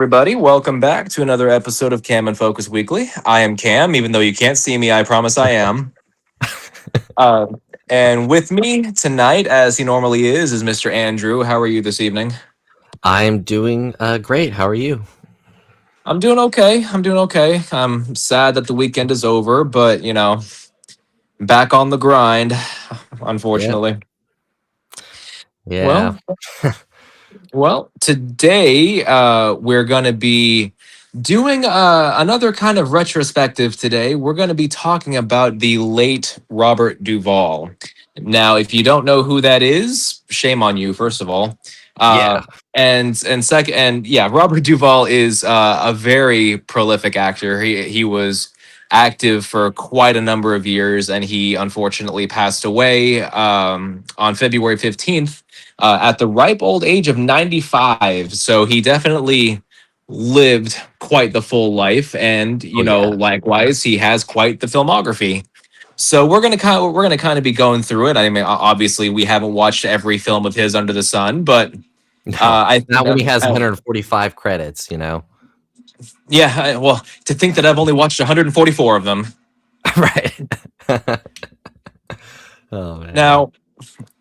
Everybody, welcome back to another episode of Cam and Focus Weekly. I am Cam, even though you can't see me, I promise I am. Uh, and with me tonight, as he normally is Mr. Andrew. How are you this evening? I'm doing great. How are you? I'm doing okay. I'm sad that the weekend is over, but back on the grind, Yep. unfortunately. Yeah. Well, today we're going to be doing another kind of retrospective today. We're going to be talking about the late Robert Duvall. Now, if you don't know who that is, shame on you, first of all. Uh, Yeah. and second, and yeah, Robert Duvall is a very prolific actor. He was active for quite a number of years, and he unfortunately passed away on February 15th at the ripe old age of 95. So he definitely lived quite the full life, and Oh yeah. likewise, he has quite the filmography. So we're gonna kind of be going through it. I mean, obviously, we haven't watched every film of his under the sun, but No. I think Not when he has 145 credits, yeah. Well, to think that I've only watched 144 of them. right. Oh man. Now,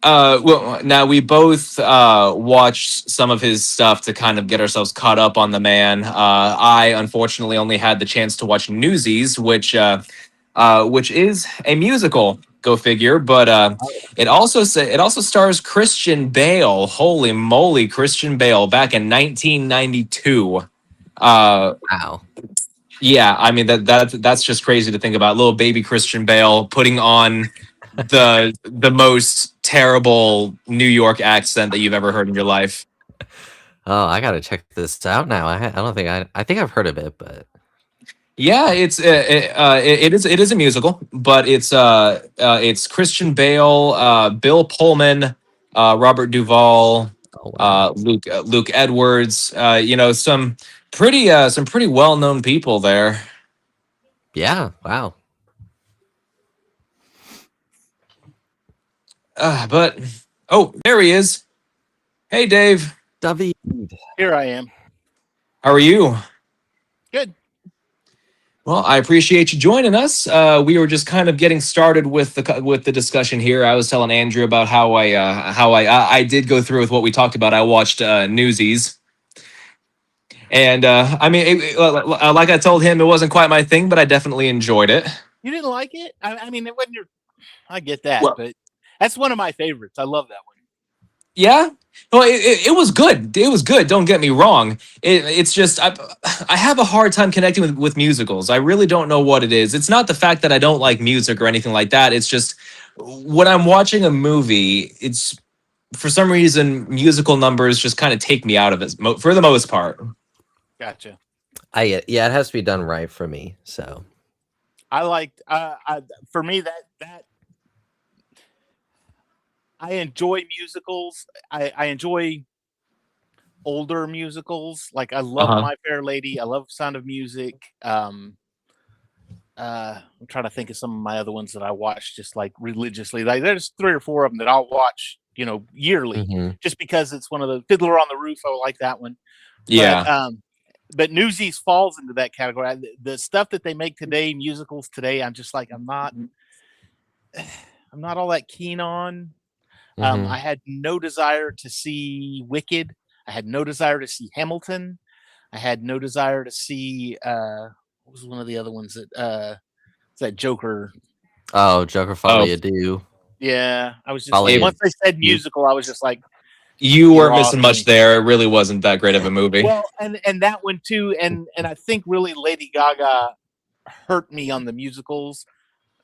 now we both watched some of his stuff to kind of get ourselves caught up on the man. I unfortunately only had the chance to watch Newsies, which is a musical. Go figure. But it also stars Christian Bale. Holy moly, Christian Bale back in 1992. Uh, Wow. yeah, I mean that's just crazy to think about. Little baby Christian Bale putting on the most terrible New York accent that you've ever heard in your life. Oh, I gotta check this out now. I don't think I think I've heard of it, but Yeah, it is a musical, but it's Christian Bale, Bill Pullman, Robert Duvall, oh wow. Luke Edwards. Some pretty well known people there. Yeah. Wow. But oh, there he is. Hey, Dave. David. Here I am. How are you? Good. Well, I appreciate you joining us. We were just kind of getting started with the discussion here. I was telling Andrew about how I did go through with what we talked about. I watched Newsies, and I mean, like I told him, it wasn't quite my thing, but I definitely enjoyed it. You didn't like it? I mean, it wasn't your. I get that, Well, but that's one of my favorites. I love that one. yeah. Well, it was good. It was good. Don't get me wrong. It's just I have a hard time connecting with musicals. I really don't know what it is. It's not the fact that I don't like music or anything like that. It's just when I'm watching a movie, it's for some reason musical numbers just kind of take me out of it for the most part. Gotcha. Yeah, it has to be done right for me. So I liked. For me, that I enjoy musicals. I enjoy older musicals. Like I love Uh-huh. My Fair Lady. I love Sound of Music. I'm trying to think of some of my other ones that I watch just like religiously. Like there's 3 or 4 of them that I'll watch, yearly, hmm just because it's one of the Fiddler on the Roof. I like that one, but Yeah. but Newsies falls into that category. The stuff that they make today, musicals today, I'm just like I'm not all that keen on. hmm I had no desire to see Wicked. I had no desire to see Hamilton. I had no desire to see what was one of the other ones that it's that Joker. Oh, Joker Oh, Folie Ado. Yeah, I was just like Folie if once they said you musical, I was just like, you you weren't missing lost much me. there. It really wasn't that great of a movie. Well, and that one too, and I think really Lady Gaga hurt me on the musicals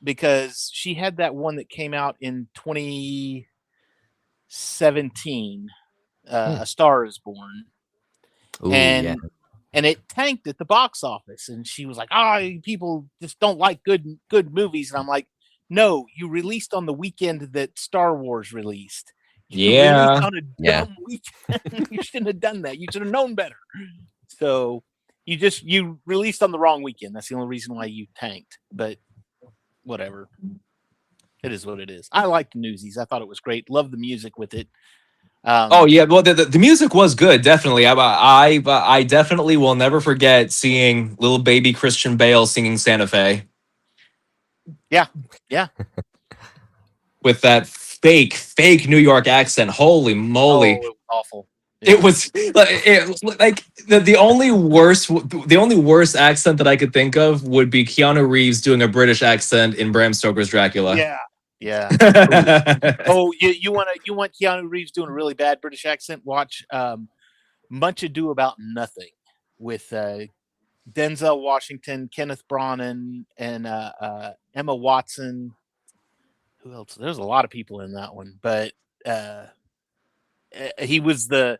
because she had that one that came out in 2017, Hmm. A Star Is Born, Ooh, yeah. and it tanked at the box office, and she was like, "Ah, people just don't like good movies," and I'm like, "No, you released on the weekend that Star Wars released. You released Yeah. on a Yeah. dumb weekend. You shouldn't have done that. You should have known better." So you released on the wrong weekend. That's the only reason why you tanked. But whatever. It is what it is. I liked Newsies. I thought it was great. Love the music with it. Oh yeah, well the music was good, definitely. I definitely will never forget seeing little baby Christian Bale singing Santa Fe yeah. with that fake New York accent. Holy Oh, moly! it was awful. It was like the only worst accent that I could think of would be Keanu Reeves doing a British accent in Bram Stoker's Dracula. Yeah. Oh, you want Keanu Reeves doing a really bad British accent? Watch Much Ado About Nothing with Denzel Washington, Kenneth Branagh, and Emma Watson. Who else? There's a lot of people in that one, but uh, he was the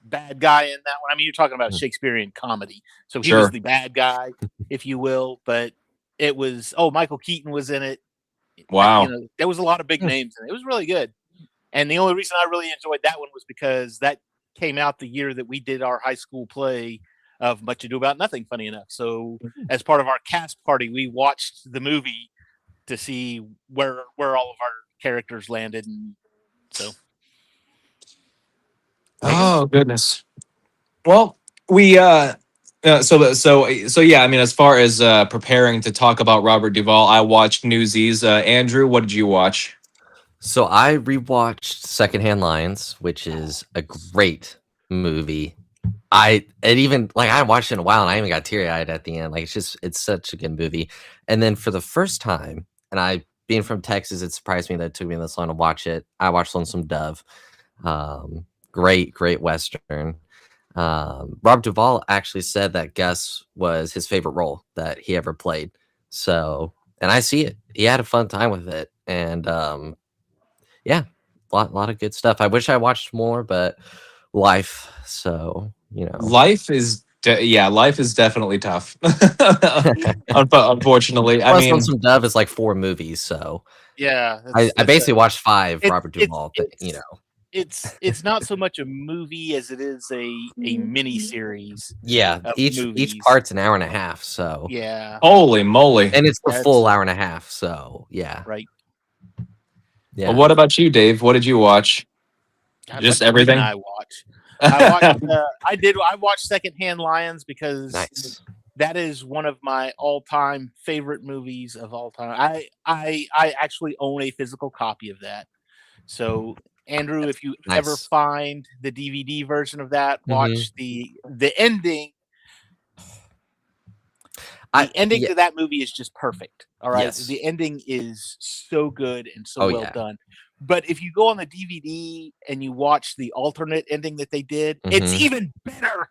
bad guy in that one. I mean, you're talking about a Shakespearean comedy, so he was Sure. the bad guy, if you will. But it was Michael Keaton was in it. Wow. There was a lot of big names, and it was really good. And the only reason I really enjoyed that one was because that came out the year that we did our high school play of Much Ado About Nothing. Funny enough, so as part of our cast party, we watched the movie to see where all of our characters landed, and so. Oh goodness. Well, we so yeah. I mean, as far as preparing to talk about Robert Duvall, I watched Newsies. Andrew, what did you watch? So I rewatched Secondhand Lions, which is a great movie. I hadn't watched it in a while, and I even got teary eyed at the end. Like it's such a good movie. And then for the first time, and I being from Texas, it surprised me that it took me this long to watch it. I watched Lonesome Dove. Great Western. Rob Duvall actually said that Gus was his favorite role that he ever played. So, and I see it. He had a fun time with it, and yeah, lot of good stuff. I wish I watched more, but life. So Life is life is definitely tough. Unfortunately, I Plus, mean, Lonesome Dove is like 4 movies, so Yeah, I basically watched 5 it, Robert it's Duvall. it's not so much a movie as it is a mini series Yeah, of each movies. part's an hour and a half. So Yeah, holy moly! and it's the That's full hour and a half. So yeah, right. Well, what about you, Dave? What did you watch? God, Just what didn't everything. I watch? I watched. I watched Secondhand Lions because nice. that is one of my all-time favorite movies of all time. I actually own a physical copy of that. So Andrew, if you ever Nice. find the DVD version of that, Mhm. watch the ending. The ending Yeah, to that movie is just perfect. All right. yes. The ending is so good and so Oh, well yeah. done. But if you go on the DVD and you watch the alternate ending that they did, it's Mhm. even better.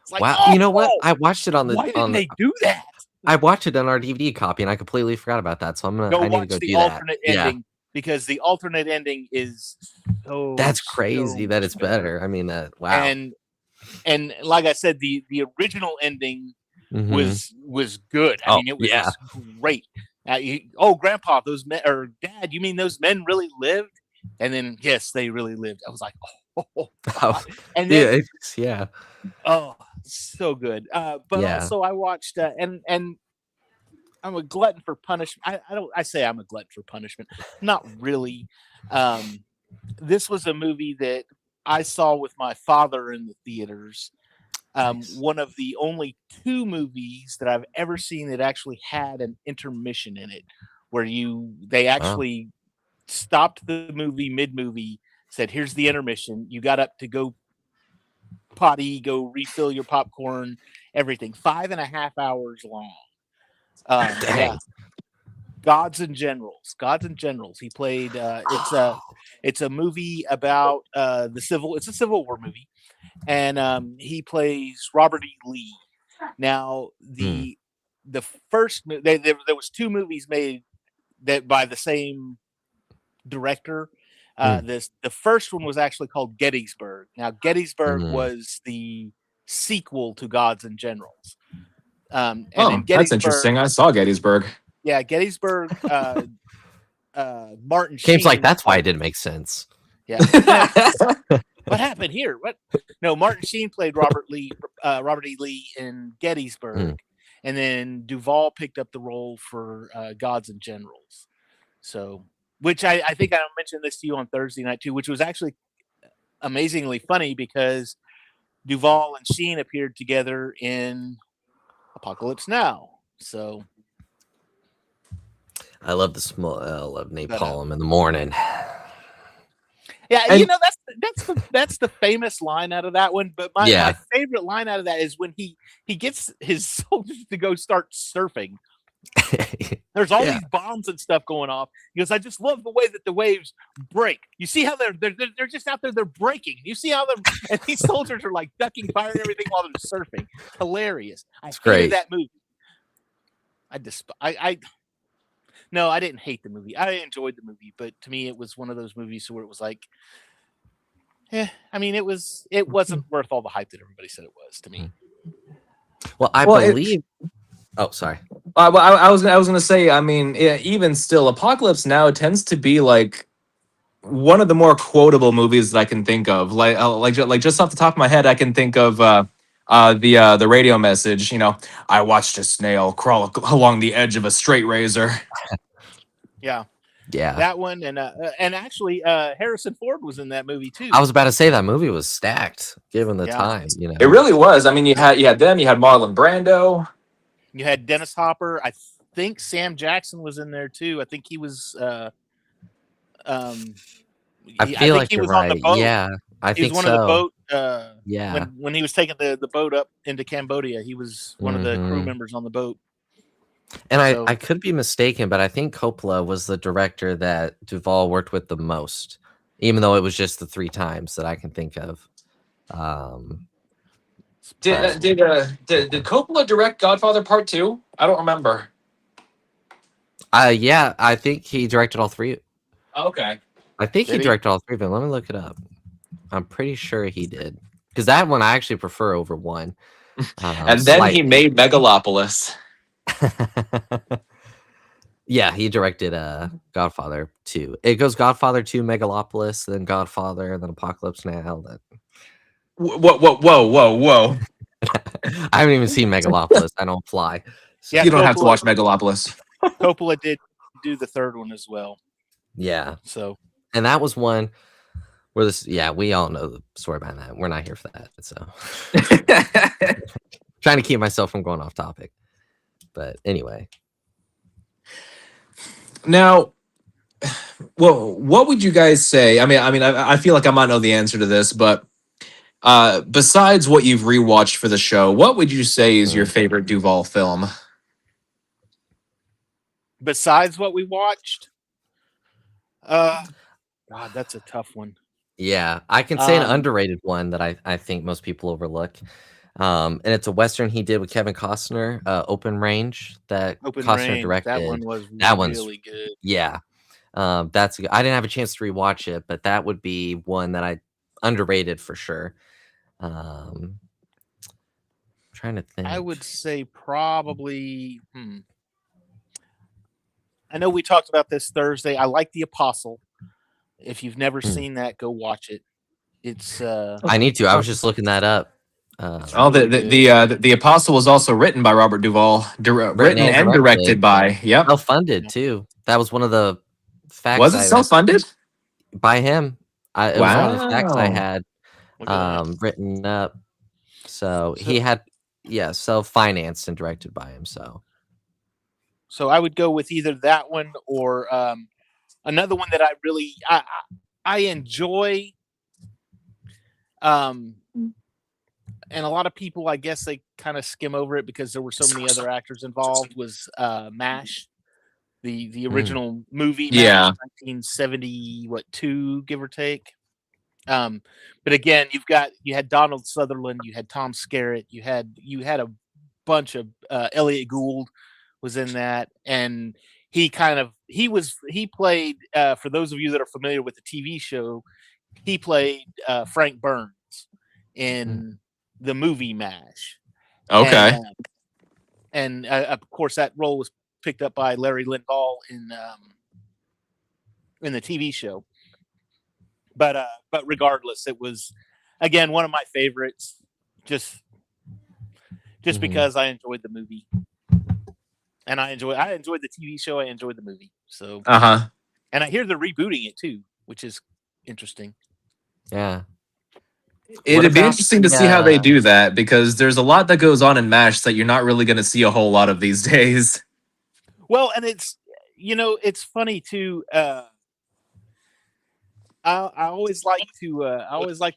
It's like, Wow, oh, you know what? I watched it why didn't they do that? I watched it on our DVD copy, and I completely forgot about that. So I need to Watch go the do that. alternate Yeah, ending because the alternate ending is that's crazy so that much it's better. I mean, wow. And like I said, the original ending Mhm. was good. I Oh, mean, it was yeah. just great. Grandpa, those men or Dad, you mean those men really lived? And then yes, they really lived. I was like, oh, Oh, and yeah, then yeah. so good. But Yeah. also I watched and I'm a glutton for punishment. I say I'm a glutton for punishment. Not really. This was a movie that I saw with my father in the theaters. Nice. One of the only 2 movies that I've ever seen that actually had an intermission in it, where they Wow. actually stopped the movie mid-movie, said, "Here's the intermission." You got up to go potty, go refill your popcorn, everything. 5.5 hours long. Yeah. Dang. Gods and Generals. Gods and Generals. He played. It's a movie about It's a Civil War movie, and he plays Robert E. Lee. Now Hmm. the first there was 2 movies made that by the same director. Hmm. The first one was actually called Gettysburg. Now Gettysburg Mhm. was the sequel to Gods and Generals. And in Oh, that's Gettysburg, interesting. I saw Gettysburg. yeah, Gettysburg. Martin Seems like Sheen. that's why it didn't make sense. Yeah. What happened here? What? No, Martin Sheen played Robert E. Lee in Gettysburg, Mm. and then Duvall picked up the role for Gods and Generals. So which I think I mentioned this to you on Thursday night too, which was actually amazingly funny because Duvall and Sheen appeared together in Apocalypse Now. So I love the smell of But, napalm in the morning. yeah, And- that's the famous line out of that one. But my Yeah. favorite line out of that is when he gets his soldiers to go start surfing. There's all Yeah. these bombs and stuff going off. He goes, I just love the way that the waves break. You see how they're just out there, they're breaking. You see how and these soldiers are like ducking fire and everything while they're surfing. Hilarious. I hated great. that movie. No, I didn't hate the movie. I enjoyed the movie, but to me, it was one of those movies where it was like, I mean, it wasn't worth all the hype that everybody said it was to me. Well, I Well, believe. Oh, sorry. I was gonna say, I mean, yeah, even still, Apocalypse Now tends to be like one of the more quotable movies that I can think of. Like just off the top of my head, I can think of the radio message. You know, I watched a snail crawl along the edge of a straight razor. Yeah, Yeah. that one, and actually, Harrison Ford was in that movie too. I was about to say that movie was stacked given the Yeah. time. You know, It really was. I mean, you had them, you had Marlon Brando. You had Dennis Hopper. I think Sam Jackson was in there too. I think he was. I feel like he you're was on the right. boat. Yeah, I He was think one so. of the boat. Yeah. When he was taking the boat up into Cambodia, he was one of the crew Mhm. members on the boat. And So- I could be mistaken, but I think Coppola was the director that Duvall worked with the most, even though it was just the 3 times that I can think of. Did Coppola direct Godfather Part 2? I don't remember. Yeah, I think he directed all 3. Okay. I think Did he he? directed all 3 of them. Let me look it up. I'm pretty sure he did, because that one I actually prefer over 1. And then he made Megalopolis. Yeah, he directed Godfather 2. It goes Godfather 2, Megalopolis, then Godfather, then Apocalypse Now. Then Whoa. I haven't even seen Megalopolis. I don't fly. So, Yeah, You don't have to Coppola- watch Megalopolis. Coppola did do the third one as well. yeah. So And that was one where we all know the story behind that. We're not here for that. So trying to keep myself from going off topic. But anyway. Now, well, what would you guys say? I feel like I might know the answer to this, but besides what you've rewatched for the show, what would you say is your favorite Duvall film? besides what we watched, God, that's a tough one. Yeah, I can say an Um, underrated one that I think most people overlook. And it's a Western he did with Kevin Costner, Open Range, that Open Costner Range. directed. That one was That one's- really good. Yeah. That's I didn't have a chance to rewatch it, but that would be one that I underrated for sure. Trying to think. I would say probably. I know we talked about this Thursday. I like The Apostle. If you've never seen that, go watch it. It's I need to. I was just looking that up. Oh, the Apostle was also written by Robert Duvall, written and directed by. Yep. Self-funded too. That was one of the facts. Was it self-funded? By him? It was one of the facts I Wow. had look at that. written up. So he had, self-financed and directed by him. So I would go with either that one or another one that I really I enjoy. And a lot of people, I guess, they kind of skim over it because there were so many other actors involved. Was MASH, the original movie? Yeah. MASH, 1972, give or take. But again, you had Donald Sutherland, you had Tom Skerritt, you had a bunch of Elliot Gould was in that, and he played for those of you that are familiar with the TV show, he played Frank Burns in the movie MASH. Okay. And of course that role was picked up by Larry Lindahl in the TV show. But regardless, it was again one of my favorites. Just because I enjoyed the movie, and I enjoyed the TV show. I enjoyed the movie. So And I hear they're rebooting it too, which is interesting. Yeah. It'd be about interesting to the, see how they do that because there's a lot that goes on in MASH that you're not really going to see a whole lot of these days. Well, and it's it's funny too. I always like to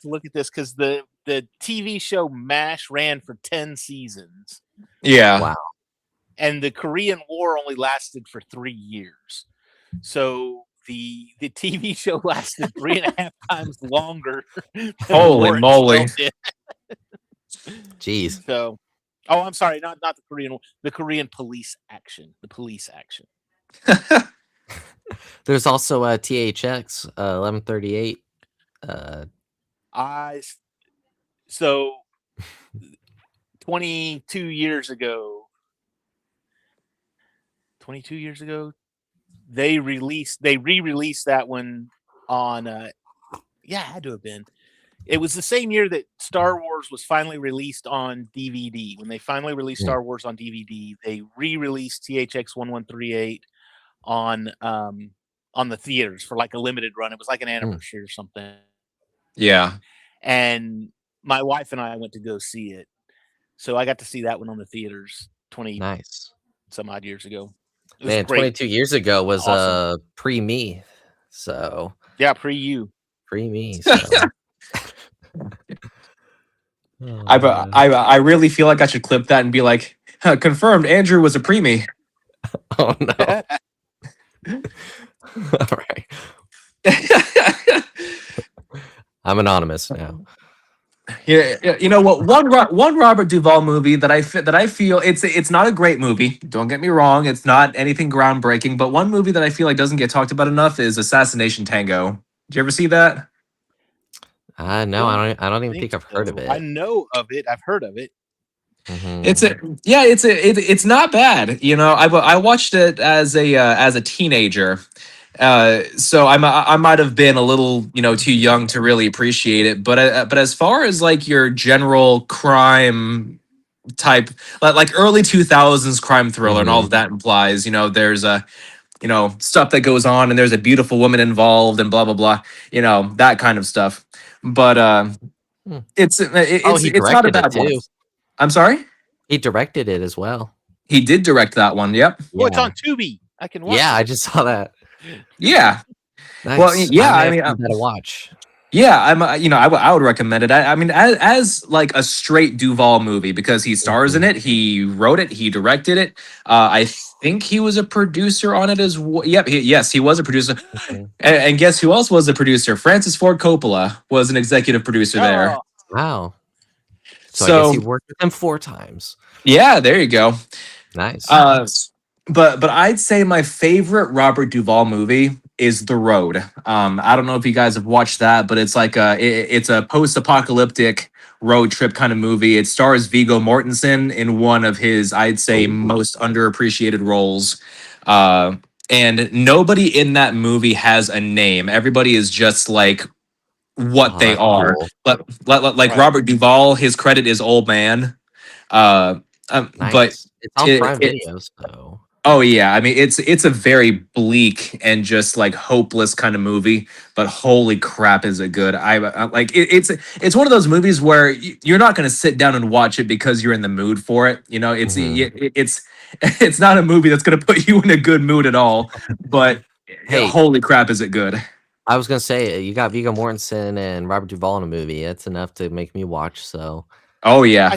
look at this because the TV show MASH ran for 10 seasons, Yeah. Wow. and the Korean War only lasted for 3 years. So the TV show lasted 3.5 times longer than the Holy war moly. itself did. Jeez. So, oh, I'm sorry, not the Korean War, the Korean police action. The police action. There's also THX 1138. So 22 years ago, they re-released that one on it had to have been. It was the same year that Star Wars was finally released on DVD. When they finally released Star Wars on DVD, they re-released THX 1138 on the theaters for like a limited run. It was like an anniversary or something. Yeah. And my wife and I went to go see it. So I got to see that one on the theaters 20 Nice. some odd years ago. It was Man, great. 22 years ago was Awesome. pre-me. So Yeah, pre-you. pre-me. So. I really feel like I should clip that and be like, confirmed, Andrew was a preemie. Oh no. All right. I'm anonymous now. Yeah, you know what? One Robert Duvall movie that I feel it's not a great movie. Don't get me wrong; it's not anything groundbreaking. But one movie that I feel like doesn't get talked about enough is Assassination Tango. Did you ever see that? No, I don't even think I've heard of it. I know of it. I've heard of it. Mhm. It's not bad. You know, I watched it as a teenager. So I might have been a little, too young to really appreciate it. But as far as like your general crime type, like early 2000s crime thriller and all that that implies, there's stuff that goes on and there's a beautiful woman involved and blah blah blah, that kind of stuff. But it's not a bad one. I'm sorry. He directed it as well. He did direct that one. Yep. Oh, it's on Tubi. I can watch. Yeah, it. I just saw that. Yeah. Nice. Well, yeah. I mean, gotta watch. Yeah, I would recommend it. I mean, as like a straight Duvall movie because he stars in it. He wrote it. He directed it. I think he was a producer on it as well. Yep. Yes, he was a producer. And guess who else was a producer? Francis Ford Coppola was an executive producer there. Wow. So I guess he worked with him 4 times. Yeah, there you go. Nice. But I'd say my favorite Robert Duvall movie is The Road. I don't know if you guys have watched that, but it's like it's a post-apocalyptic road trip kind of movie. It stars Viggo Mortensen in one of his, I'd say, most underappreciated roles. And nobody in that movie has a name. Everybody is just like what they are. Cool. Like Robert Duvall, his credit is Old Man. Nice. But it's on Prime Video, so. Oh yeah, I mean it's a very bleak and just like hopeless kind of movie, but holy crap, is it good! I like it's one of those movies where you're not going to sit down and watch it because you're in the mood for it. It's not a movie that's going to put you in a good mood at all. But hey, holy crap, is it good! I was gonna say you got Viggo Mortensen and Robert Duvall in a movie. That's enough to make me watch. So. Oh yeah.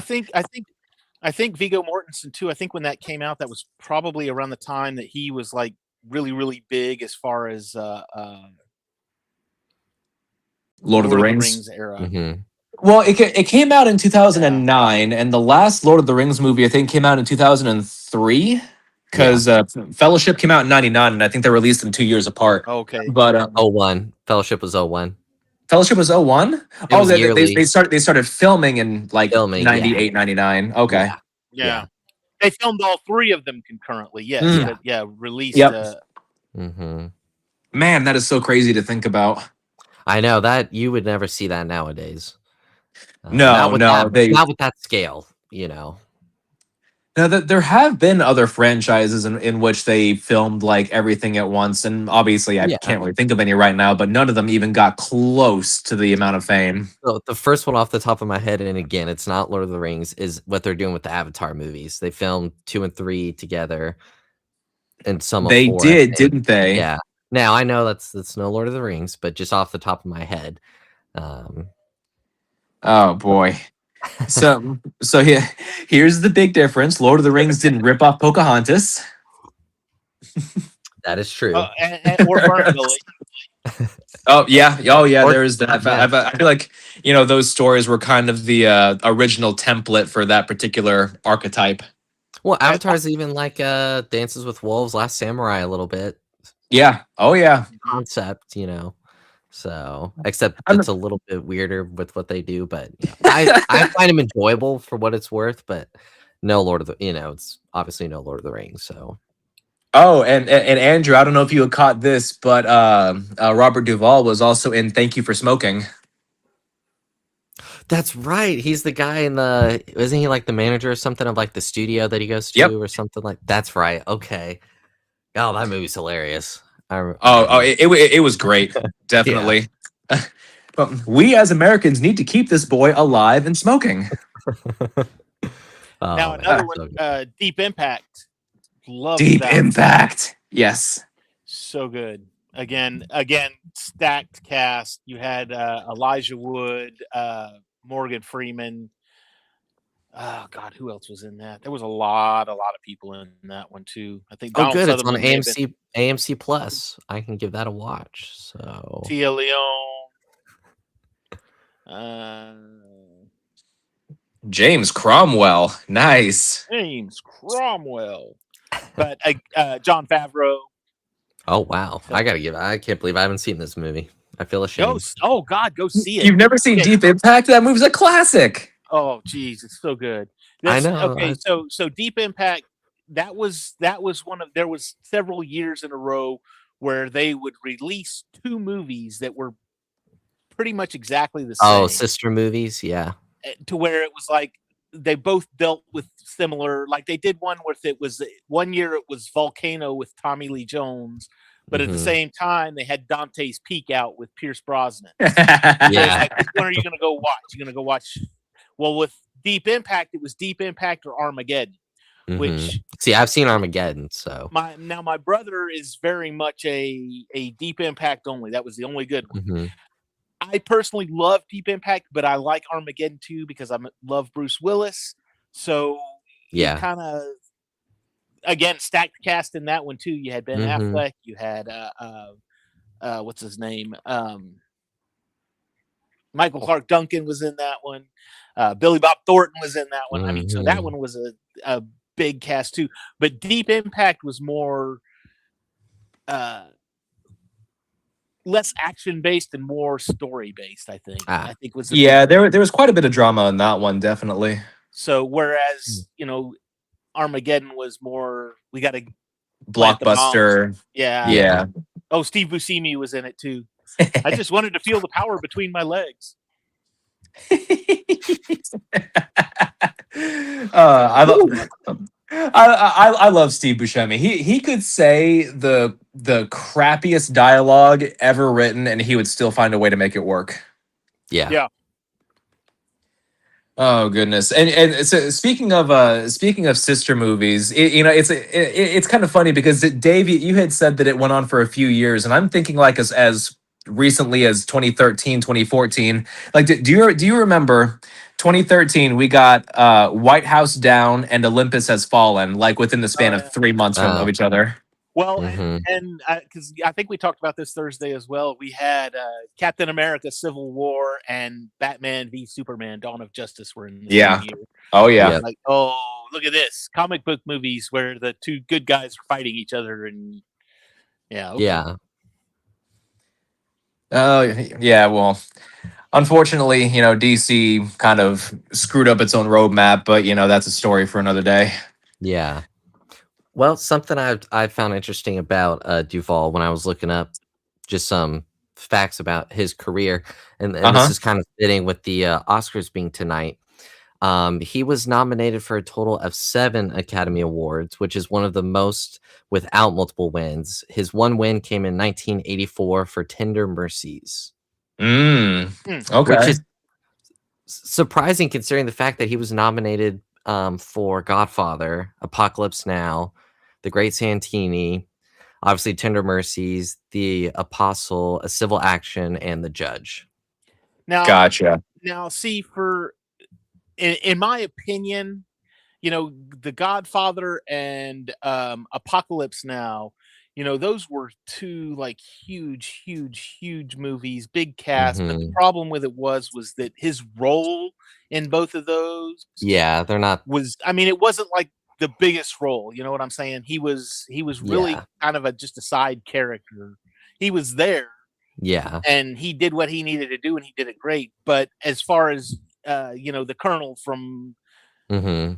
I think Viggo Mortensen too. I think when that came out, that was probably around the time that he was like really, really big as far as Lord of the Rings era. Mm-hmm. Well, it came out in 2009, and the last Lord of the Rings movie I think came out in 2003 because Fellowship came out in 99, and I think they released them 2 years apart. Okay, but 01 Fellowship was 01. Fellowship was 01? Oh, they started filming in like 98, 99. Okay. Yeah. They filmed all 3 of them concurrently. Yes. But released. Yep. Man, that is so crazy to think about. I know that you would never see that nowadays. Not with that scale, Now that there have been other franchises in which they filmed like everything at once, and obviously I Yeah. can't really think of any right now, but none of them even got close to the amount of fame. So the first one off the top of my head, and again, it's not Lord of the Rings, is what they're doing with the Avatar movies. They filmed 2 and 3 together, and some of They 4, I did, think. didn't they? Yeah. Now I know that's no Lord of the Rings, but just off the top of my head, Oh boy. So here's the big difference. Lord of the Rings didn't rip off Pocahontas. that is true. Or Ferngully. Oh yeah, Or- there is that. yeah. I feel like those stories were kind of the original template for that particular archetype. Well, Avatar's even like Dances with Wolves, Last Samurai a little bit. Yeah. Oh yeah. Concept, So, except I'm- it's a little bit weirder with what they do, but I find them enjoyable for what it's worth. But no Lord of the, it's obviously no Lord of the Rings. So, Oh, and Andrew, I don't know if you had caught this, but Robert Duvall was also in Thank You for Smoking. that's right. He's the guy isn't he like the manager or something of like the studio that he goes to Yep. or something like? That's right. Okay. Oh, that movie's hilarious. It was great, definitely. But we as Americans need to keep this boy alive and smoking. Now another one, Deep Impact. Love Deep that. Impact. Yes. So good. Again, stacked cast. You had Elijah Wood, Morgan Freeman. Oh God, who else was in that? There was a lot of people in that one too. I think. Oh, Donald good. It's on Sutherland may have been- AMC Plus. I can give that a watch. So Tia Leone. James Cromwell. Nice. James Cromwell. But John Favreau. oh wow, I can't believe I haven't seen this movie. I feel ashamed. Oh God, go see it. You've never seen Okay. Deep Impact? That movie's a classic. Oh geez, it's so good. I know. Okay, so Deep Impact. That was one of. There was several years in a row where they would release 2 movies that were pretty much exactly the same. Oh, sister movies, yeah. To where it was like they both dealt with similar. Like they did one where it was one year it was Volcano with Tommy Lee Jones, but at the Mhm. same time they had Dante's Peak out with Pierce Brosnan. Yeah. Like, which one are you going to go watch? You're going to go watch. Well, with Deep Impact, it was Deep Impact or Armageddon. Which see, I've seen Armageddon, so my brother is very much a Deep Impact only. That was the only good one. I personally love Deep Impact, but I like Armageddon too because I love Bruce Willis. So yeah, kind of again stacked cast in that one too. You had Ben Affleck, you had what's his name? Michael Clark Duncan was in that one. Billy Bob Thornton was in that one. I mean, so that one was a big cast too. But Deep Impact was more less action based and more story based. I think. I think was there was quite a bit of drama in that one, definitely. So whereas Armageddon was more we got to blockbuster. Yeah. Oh, Steve Buscemi was in it too. I just wanted to feel the power between my legs. I love Steve Buscemi. He could say the crappiest dialogue ever written, and he would still find a way to make it work. Yeah. Oh goodness! And so speaking of sister movies, it's kind of funny because Dave, you had said that it went on for a few years, and I'm thinking like as recently as 2013, 2014. Like, do you remember 2013? We got White House Down and Olympus Has Fallen, like within the span of 3 months of each other. Well, and because I think we talked about this Thursday as well, we had Captain America: Civil War and Batman v Superman: Dawn of Justice were in the same year. Oh yeah. Like, oh, look at this comic book movies where the 2 good guys are fighting each other, and yeah. Oh yeah. Well, unfortunately, DC kind of screwed up its own roadmap, but that's a story for another day. Yeah. Well, something I found interesting about Duvall when I was looking up just some facts about his career, and this is kind of fitting with the Oscars being tonight. He was nominated for a total of 7 Academy Awards, which is one of the most without multiple wins. His one win came in 1984 for Tender Mercies, which Okay. is surprising considering the fact that he was nominated for Godfather, Apocalypse Now, The Great Santini, obviously Tender Mercies, The Apostle, A Civil Action, and The Judge. Gotcha. Now, see, in my opinion, The Godfather and Apocalypse Now, those were two like huge, huge, huge movies, big cast. But the Mhm. problem with it was that his role in both of those Yeah, they're not. was, I mean, it wasn't like the biggest role. You know what I'm saying? He was really Yeah, kind of just a side character. He was there yeah. and he did what he needed to do and he did it great. But as far as the Colonel from Mhm.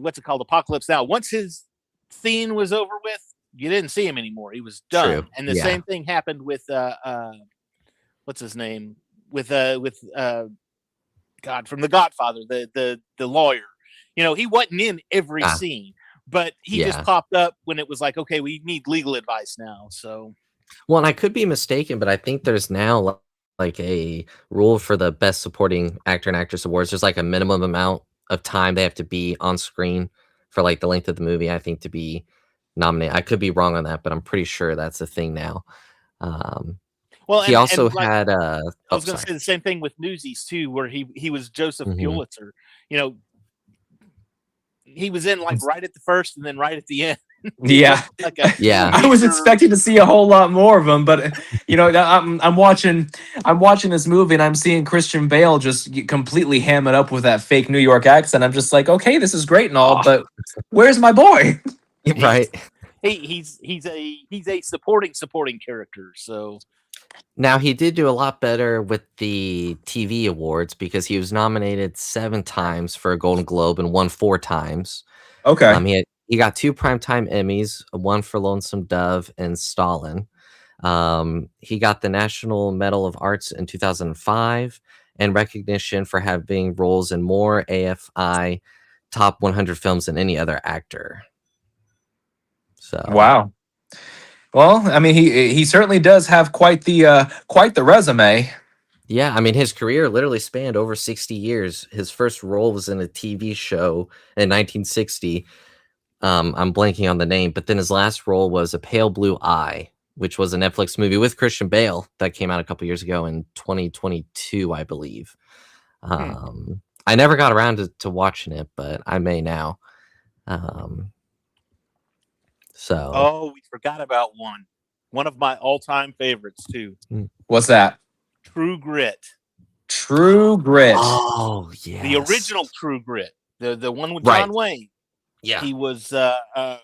what's it called, Apocalypse Now, once his scene was over with, you didn't see him anymore. He was done. True. And the Yeah. same thing happened with what's his name, with God, from The Godfather, the lawyer. He wasn't in every Ah, scene, but he just yeah. popped up when it was like, okay, we need legal advice now. So Well, and I could be mistaken, but I think there's now like a rule for the best supporting actor and actress awards. There's like a minimum amount of time they have to be on screen for like the length of the movie, I think, to be nominated. I could be wrong on that, but I'm pretty sure that's a thing now. Um, well, he also and like had I oh, was going to sorry. say the same thing with Newsies too, where he was Joseph Mhm. Pulitzer. You know, he was in like right at the first and then right at the end. He Yeah. wasn't like a Yeah. I was major. expecting to see a whole lot more of him, but I'm watching this movie and I'm seeing Christian Bale just get completely ham it up with that fake New York accent. I'm just like, okay, this is great and all, Oh, but where's my boy? he's Right. he's a supporting character. So Now he did do a lot better with the TV awards because he was nominated 7 times for a Golden Globe and won 4 times. Okay. He got 2 Primetime Emmys, one for Lonesome Dove and Stalin. He got the National Medal of Arts in 2005 and recognition for having roles in more AFI top 100 films than any other actor. So, Wow. Well, I mean, he certainly does have quite the resume. yeah, I mean, his career literally spanned over 60 years. His first role was in a TV show in 1960. I'm blanking on the name, but then his last role was A Pale Blue Eye, which was a Netflix movie with Christian Bale that came out a couple years ago in 2022, I believe. I never got around to watching it, but I may now. So oh, we forgot about one of my all-time favorites too. What's that? True Grit. True Grit. oh yeah, The original True Grit, the one with Right. John Wayne. Yeah. He was I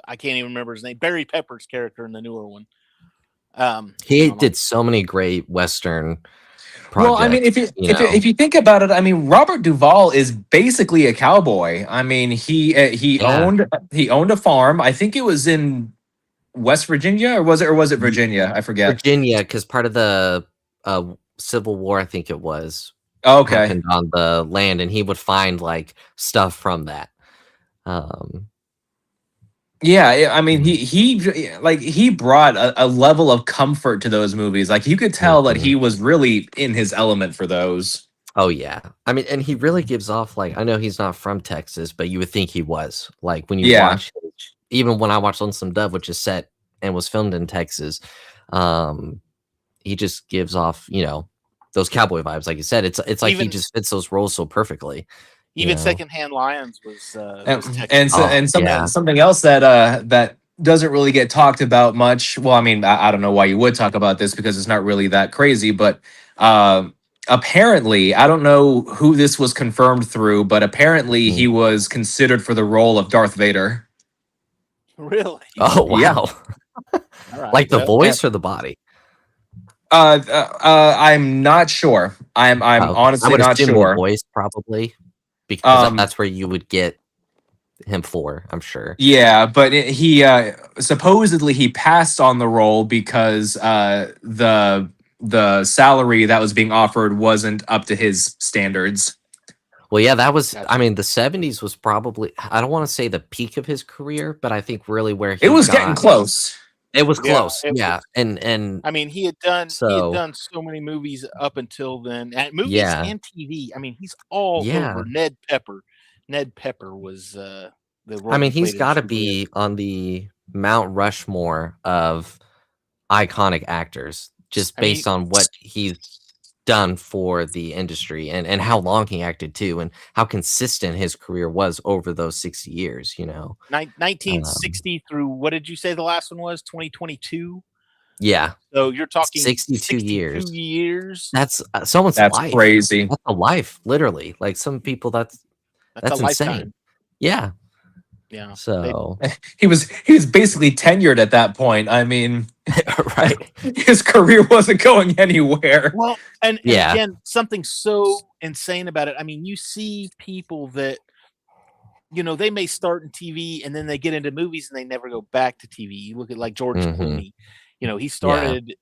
can't even remember his name. Barry Pepper's character in the newer one. He did so many great Western projects. Well, I mean, if you think about it, I mean, Robert Duvall is basically a cowboy. I mean, he owned a farm. I think it was in West Virginia, or was it Virginia? I forget. Virginia, because part of the Civil War, I think it was, Okay. happened on the land, and he would find like stuff from that. Yeah, I mean, he brought a level of comfort to those movies. Like you could tell that he was really in his element for those. Oh yeah, I mean, and he really gives off like, I know he's not from Texas, but you would think he was. Like when you watch, even when I watched Lonesome Dove, which is set and was filmed in Texas, he just gives off, those cowboy vibes. Like you said, it's like he just fits those roles so perfectly. Even Secondhand Lions was something else that doesn't really get talked about much. Well, I mean, I don't know why you would talk about this because it's not really that crazy, but apparently, I don't know who this was confirmed through, but apparently he was considered for the role of Darth Vader. Really? Oh wow! Yeah. Right, like the voice or the body? I'm not sure. I'm honestly not sure. The voice probably, because that's where you would get him for, I'm sure. Yeah, but he supposedly he passed on the role because the salary that was being offered wasn't up to his standards. Well, yeah, that was. I mean, the '70s was probably. I don't want to say the peak of his career, but I think really where he It was got. getting close. It was Yeah, close. it Yeah, was. and I mean, he had done so so many movies up until then, and movies yeah, and TV. I mean, he's all yeah. over. Ned Pepper. Ned Pepper was the role I mean, he he's played in got to True Grit. be on the Mount Rushmore of iconic actors, just I mean, based on what he's done for the industry and how long he acted too, and how consistent his career was over those 60 years. Um, 1960 through what did you say the last one was? 2022. yeah, So you're talking 62 62 years. years. That's someone's That's life. crazy. That's a life, literally. Like some people, that's a insane. lifetime. Yeah. Yeah. So He was basically tenured at that point. I mean, right. his career wasn't going anywhere. Well, and Yeah. again, something so insane about it. I mean, you see people that they may start in TV and then they get into movies and they never go back to TV. You look at like George Mhm. Clooney. He started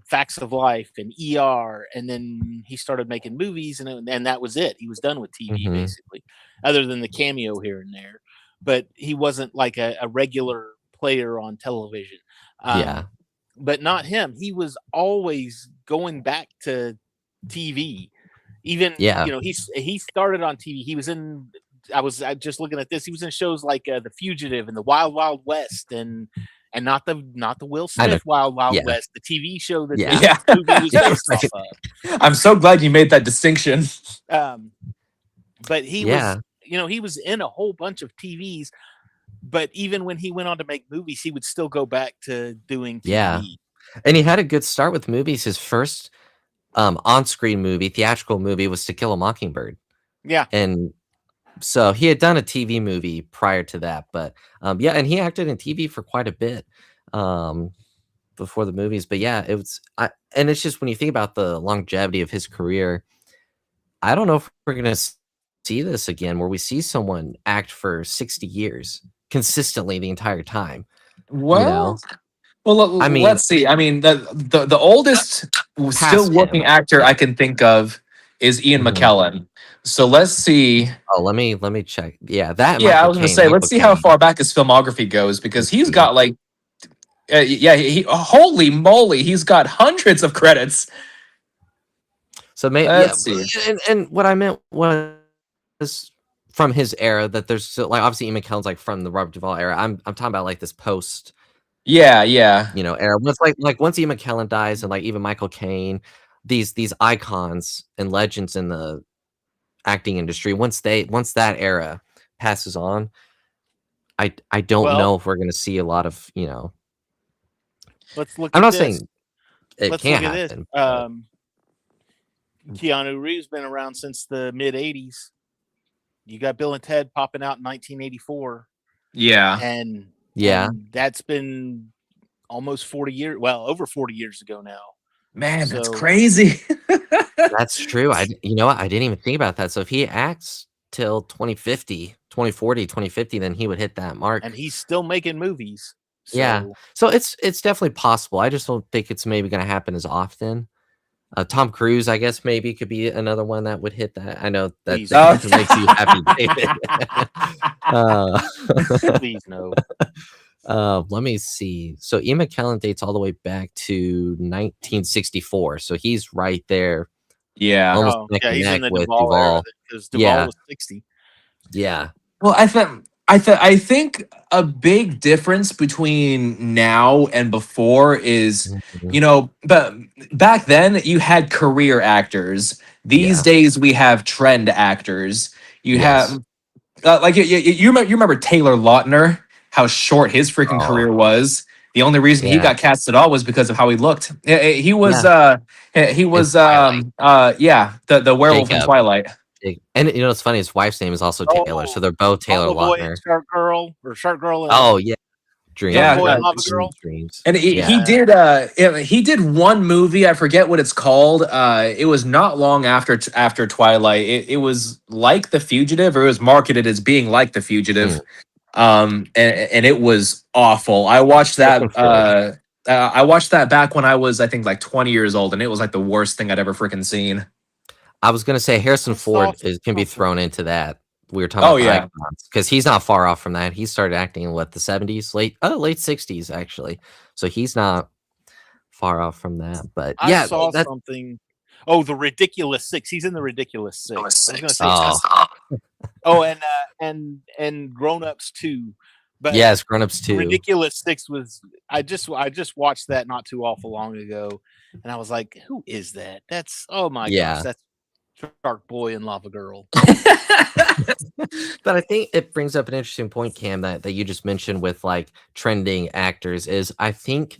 Facts of Life and ER, and then he started making movies, and that was it. He was done with TV Mhm. basically, other than the cameo here and there. But he wasn't like a regular player on television. Yeah. But not him. He was always going back to TV. Even Yeah. he started on TV. He was in. I just looking at this. He was in shows like The Fugitive and The Wild Wild West, and not the Will I know. Smith Wild Wild Yeah. West, the TV show that Yeah. Yeah. the movie was based off of. I'm so glad you made that distinction. But he Yeah. was, he was in a whole bunch of TVs. But even when he went on to make movies, he would still go back to doing TV. Yeah. And he had a good start with movies. His first on-screen movie, theatrical movie, was To Kill a Mockingbird. Yeah. And so he had done a TV movie prior to that, but yeah, and he acted in TV for quite a bit before the movies. But yeah, and it's just when you think about the longevity of his career, I don't know if we're gonna see this again, where we see someone act for 60 years consistently the entire time. Well, I mean, let's see. I mean, the oldest still working him. actor I can think of is Ian Mhm. McKellen. So let's see. Oh, let me check. Yeah, that. Yeah, I Michael was gonna Caine, say, Michael let's see how Caine. far back his filmography goes, because he's see. got like, holy moly, he's got hundreds of credits. So maybe, Let's see. and what I meant was from his era, that there's still, like, obviously Ian McKellen's like from the Robert Duvall era. I'm talking about like this post, Yeah. era. Once once Ian McKellen dies, and like even Michael Caine, these icons and legends in the acting industry, once that era passes on, I don't know if we're gonna see a lot of, Let's look. I'm at not this. saying it Let's can't look at happen. this. Keanu Reeves been around since the mid '80s. You got Bill and Ted popping out in 1984. Yeah. And Yeah. that's been almost 40 years. Well, over 40 years ago now. Man, that's crazy. That's true. I didn't even think about that. So if he acts till 2040, 2050, then he would hit that mark. And he's still making movies. So. Yeah. So it's definitely possible. I just don't think it's maybe going to happen as often. Tom Cruise, I guess, maybe could be another one that would hit that. I know that makes you happy, David. Please no. Let me see. So Ian McKellen dates all the way back to 1964. So he's right there. Yeah. Almost neck and he's neck in the with Duvall Duvall. because Duvall was 60. Yeah. Well, I think a big difference between now and before is, but back then you had career actors. These days we have trend actors. You have like you remember Taylor Lautner, how short his freaking career was. The only reason he got cast at all was because of how he looked. He was the werewolf in Twilight. And it's funny, his wife's name is also Taylor, so they're both Taylor Lautner. Shark Girl or Shark Girl. Oh yeah, Dreams. Yeah, Dreams. And he did one movie. I forget what it's called. It was not long after Twilight. It was like The Fugitive, or it was marketed as being like The Fugitive. And it was awful. I watched that. I watched that back when I was, I think, like 20 years old, and it was like the worst thing I'd ever freaking seen. I was gonna say Harrison I Ford saw can be something. thrown into that. We were talking Oh about the yeah. icons because he's not far off from that. He started acting in what, the 70s, late 60s actually. So he's not far off from that. But I yeah, saw that something. Oh, the Ridiculous Six. He's in the Ridiculous Six. I was gonna say. oh Oh, and Grown Ups too. But yes, Grown Ups too. Ridiculous Six was. I just watched that not too awful long ago, and I was like, who is that? That's oh my Yeah. gosh, that's Shark Boy and Lava Girl. But I think it brings up an interesting point, Cam, that you just mentioned with like trending actors. Is I think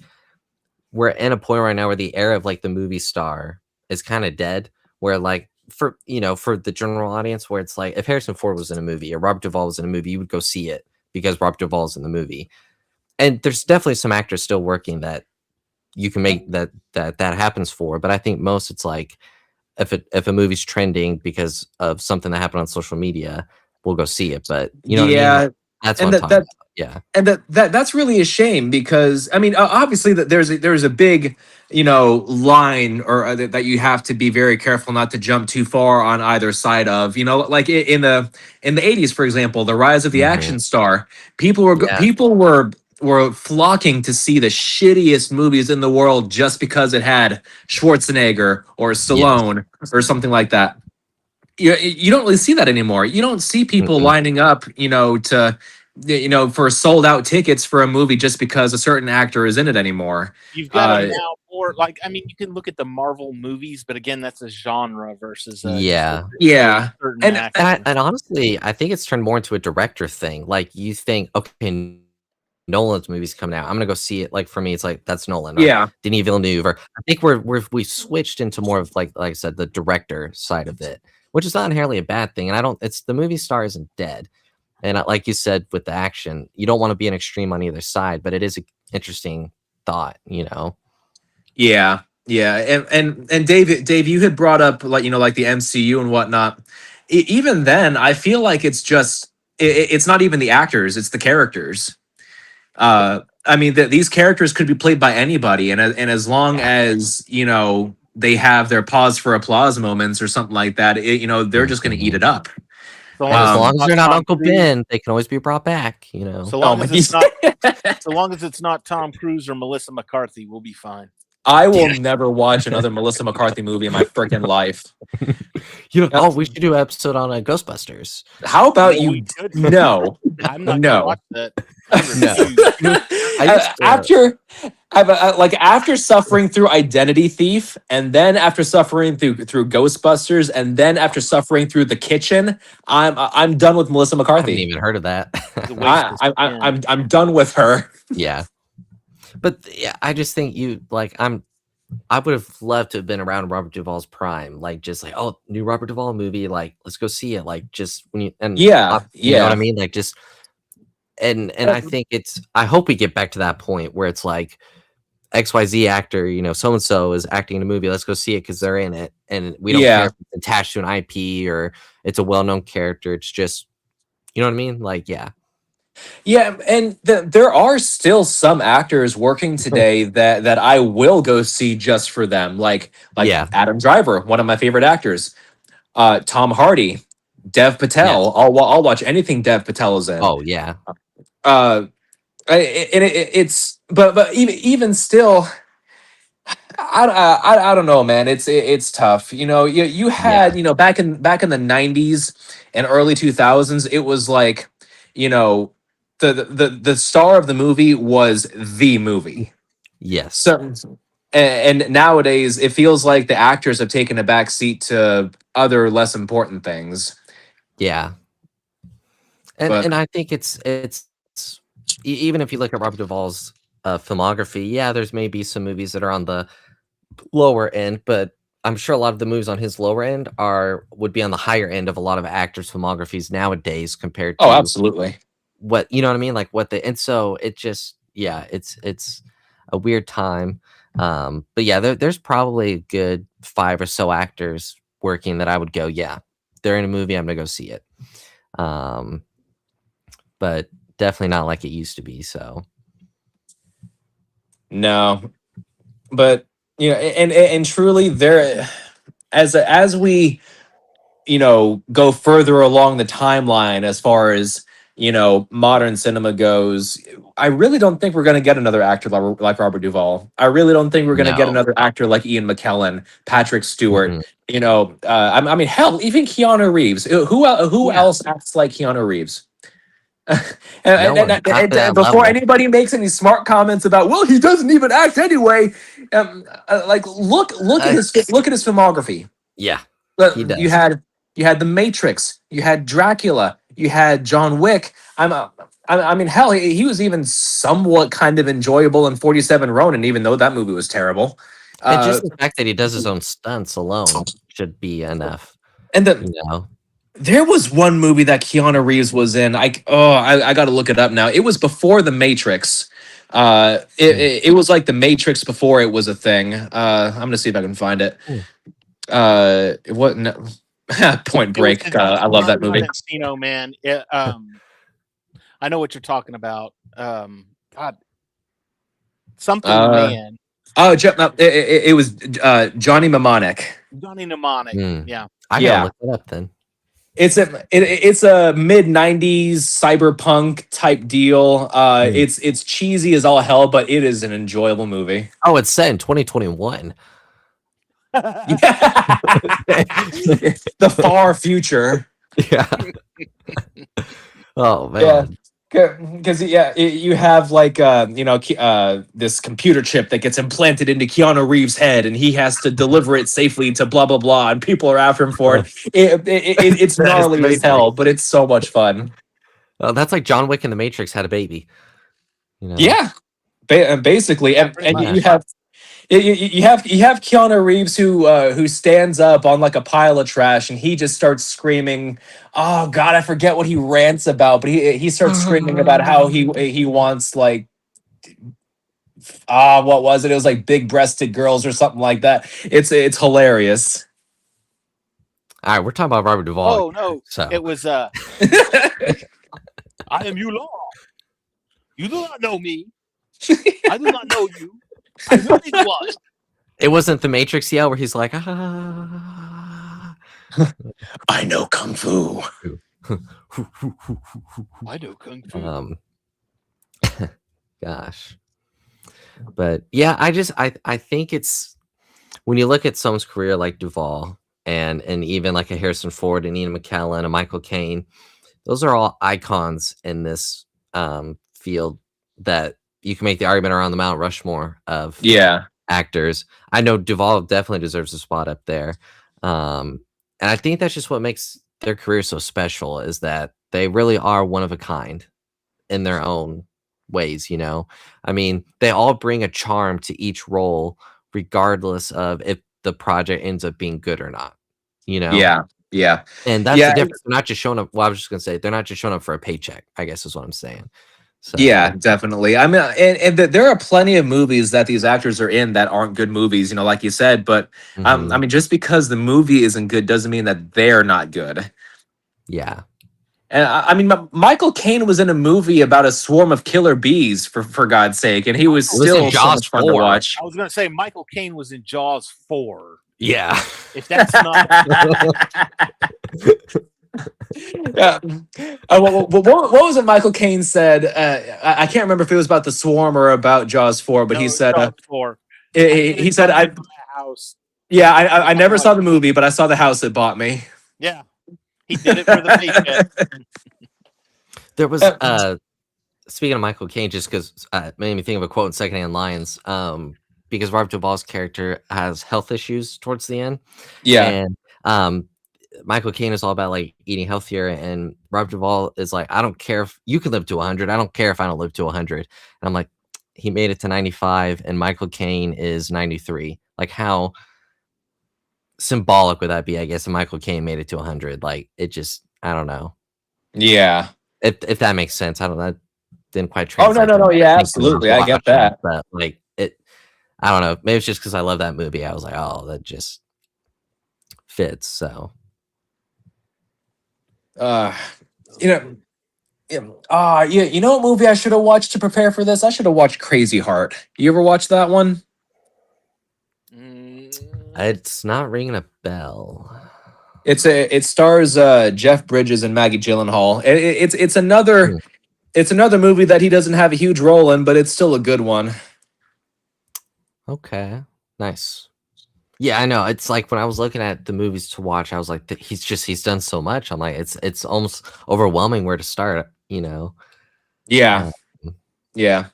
we're in a point right now where the era of like the movie star is kind of dead. Where like for for the general audience, where it's like if Harrison Ford was in a movie or Robert Duvall was in a movie, you would go see it because Robert Duvall's in the movie. And there's definitely some actors still working that you can make that happens for. But I think most it's like if a movie's trending because of something that happened on social media, we'll go see it. But you know what I mean? Yeah, That's and what I'm talking about. Yeah. and that's really a shame because I mean obviously that there's a big line or that you have to be very careful not to jump too far on either side of like in the 80s, for example, the rise of the Mhm. action star. Yeah. People were flocking to see the shittiest movies in the world just because it had Schwarzenegger or Stallone or something like that. You don't really see that anymore. You don't see people Mm-mm. lining up, to for sold out tickets for a movie just because a certain actor is in it anymore. You've got them now, or like I mean, you can look at the Marvel movies, but again, that's a genre versus just Yeah. Yeah. certain And actors. And honestly, I think it's turned more into a director thing. Like you think, okay, Nolan's movie's coming out. I'm gonna go see it. Like for me, it's like that's Nolan. Or yeah, Denis Villeneuve. Or I think we switched into more of like I said, the director side of it, which is not inherently a bad thing. And I don't. It's the movie star isn't dead. And like you said with the action, you don't want to be an extreme on either side. But it is an interesting thought. yeah, yeah. And Dave, you had brought up like like the MCU and whatnot. Even then, I feel like it's just it's not even the actors; it's the characters. I mean, these characters could be played by anybody, and as long as they have their pause for applause moments or something like that, they're just going to eat Mhm. it up. So And as long as they're not Tom Uncle Cruise- Ben, they can always be brought back. So Oh long my! as it's not, so long as it's not Tom Cruise or Melissa McCarthy, we'll be fine. I will never watch another Melissa McCarthy movie in my freaking life. We should do an episode on Ghostbusters. How about No, you? we shouldn't. No, I'm not No. gonna watch that. I refuse. After suffering through Identity Thief, and then after suffering through Ghostbusters, and then after suffering through The Kitchen, I'm done with Melissa I haven't McCarthy. even heard of that. It's a waste of skin. I'm done with her. Yeah. But yeah, I just think I would have loved to have been around Robert Duvall's prime, like just like, oh, new Robert Duvall movie, like let's go see it, like just when you you know what I mean, like just and I think I hope we get back to that point where it's like XYZ actor, so and so is acting in a movie, let's go see it because they're in it, and we don't care if it's attached to an IP or it's a well-known character. It's just you know what I mean, like yeah. Yeah, and there are still some actors working today that I will go see just for them, like Yeah. Adam Driver, one of my favorite actors. Tom Hardy, Dev Patel. Yes. I'll watch anything Dev Patel is in. Oh yeah. It's but even still, I don't know, man. It's tough. You had back in the 90s and early 2000s, it was like the star of the movie was the movie. Yes. So and nowadays it feels like the actors have taken a back seat to other less important things. Yeah. And I think it's even if you look at Robert Duvall's filmography, yeah, there's maybe some movies that are on the lower end, but I'm sure a lot of the movies on his lower end would be on the higher end of a lot of actors' filmographies nowadays compared to Absolutely. what you know what I mean, like and so it just it's a weird time. But yeah, there's probably a good 5 or so actors working that I would go, yeah, they're in a movie, I'm gonna go see it. But definitely not like it used to be. So no, but and truly, as we go further along the timeline as far as modern cinema goes, I really don't think we're going to get another actor like Robert Duvall. I really don't think we're going to get No. another actor like Ian McKellen, Patrick Stewart. Mhm. I mean, hell, even Keanu Reeves. Who Yeah. else acts like Keanu Reeves? No and, one. Not to that before level. anybody makes any smart comments about, well, he doesn't even act anyway. Like look at his filmography. Yeah, he does. You had The Matrix, you had Dracula, you had John Wick. I mean, hell, he was even somewhat kind of enjoyable in 47 Ronin, even though that movie was terrible. And just the fact that he does his own stunts alone should be enough. And there was one movie that Keanu Reeves was in. I got to look it up now. It was before The Matrix. It was like The Matrix before it was a thing. I'm gonna see if I can find it. What? No. Point Break. I love that movie. Encino Man. I know what you're talking about. God, something man. Oh, it was Johnny Mnemonic. Johnny Mnemonic. Yeah. I gotta look it up then. It's a mid 90s cyberpunk type deal. It's cheesy as all hell, but it is an enjoyable movie. Oh, it's set in 2021. The far future. Yeah. Oh man. Because you have like this computer chip that gets implanted into Keanu Reeves' head, and he has to deliver it safely to blah blah blah, and people are after him for it. It's gnarly as hell, but it's so much fun. That's like John Wick and The Matrix had a baby. Yeah, basically, and you have Keanu Reeves who stands up on like a pile of trash, and he just starts screaming. Oh God, I forget what he rants about, but he starts screaming about how he wants like what was it? It was like big-breasted girls or something like that. It's hilarious. All right, we're talking about Robert Duvall. Oh no, so it was I am you, Law. You do not know me. I do not know you. I know it was. It wasn't The Matrix yell where he's like, ah. I know Kung Fu. I know Kung Fu. Gosh. But yeah, I think it's when you look at someone's career like Duvall and even like a Harrison Ford and Ian McKellen and Michael Caine, those are all icons in this field that you can make the argument around the Mount Rushmore of actors. I know Duvall definitely deserves a spot up there. And I think that's just what makes their career so special, is that they really are one of a kind in their own ways, I mean, they all bring a charm to each role, regardless of if the project ends up being good or not, Yeah. And that's the difference. They're not just showing up. Well, I was just gonna say they're not just showing up for a paycheck, I guess is what I'm saying. So. Yeah, definitely. I mean, and there are plenty of movies that these actors are in that aren't good movies, like you said. But I mean, just because the movie isn't good doesn't mean that they're not good. Yeah. And I mean, Michael Caine was in a movie about a swarm of killer bees, for God's sake, and he was still so much fun to watch. I was going to say Michael Caine was in Jaws 4. Yeah. If that's not. Yeah. What was it Michael Caine said? I can't remember if it was about the swarm or about Jaws 4, but he said Jaws 4. He said house. Yeah, I never saw the movie, but I saw the house it bought me. Yeah. He did it for the paycheck. There was speaking of Michael Caine, just because made me think of a quote in Secondhand Lions, because Robert Duvall's character has health issues towards the end. Yeah. And Michael Caine is all about like eating healthier, and Robert Duvall is like, I don't care if you can live to 100. I don't care if I don't live to 100. And I'm like, he made it to 95, and Michael Caine is 93. Like, how symbolic would that be? I guess if Michael Caine made it to 100, like it just, I don't know. Yeah. If that makes sense, I don't know. Didn't quite translate. Oh no, yeah, absolutely, I get that. But like it, I don't know. Maybe it's just because I love that movie. I was like, oh, that just fits. So. You know what movie I should have watched to prepare for this? I should have watched Crazy Heart. You ever watch that one? It's not ringing a bell. It stars Jeff Bridges and Maggie Gyllenhaal. It's Hmm. another movie that he doesn't have a huge role in, but it's still a good one. Okay, nice. Yeah, I know. It's like when I was looking at the movies to watch, I was like, he's done so much. I'm like, it's almost overwhelming where to start. Yeah, Uh, yeah.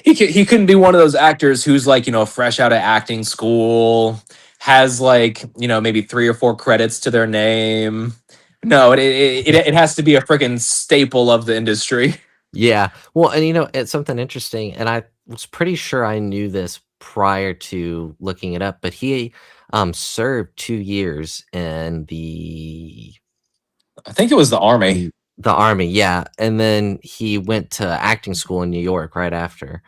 He couldn't be one of those actors who's like, fresh out of acting school, has like, maybe 3 or 4 credits to their name. No, it has to be a freaking staple of the industry. yeah. Well, and it's something interesting, and I was pretty sure I knew this prior to looking it up, but he served 2 years in I think it was the army. the army, yeah, and then he went to acting school in New York right after.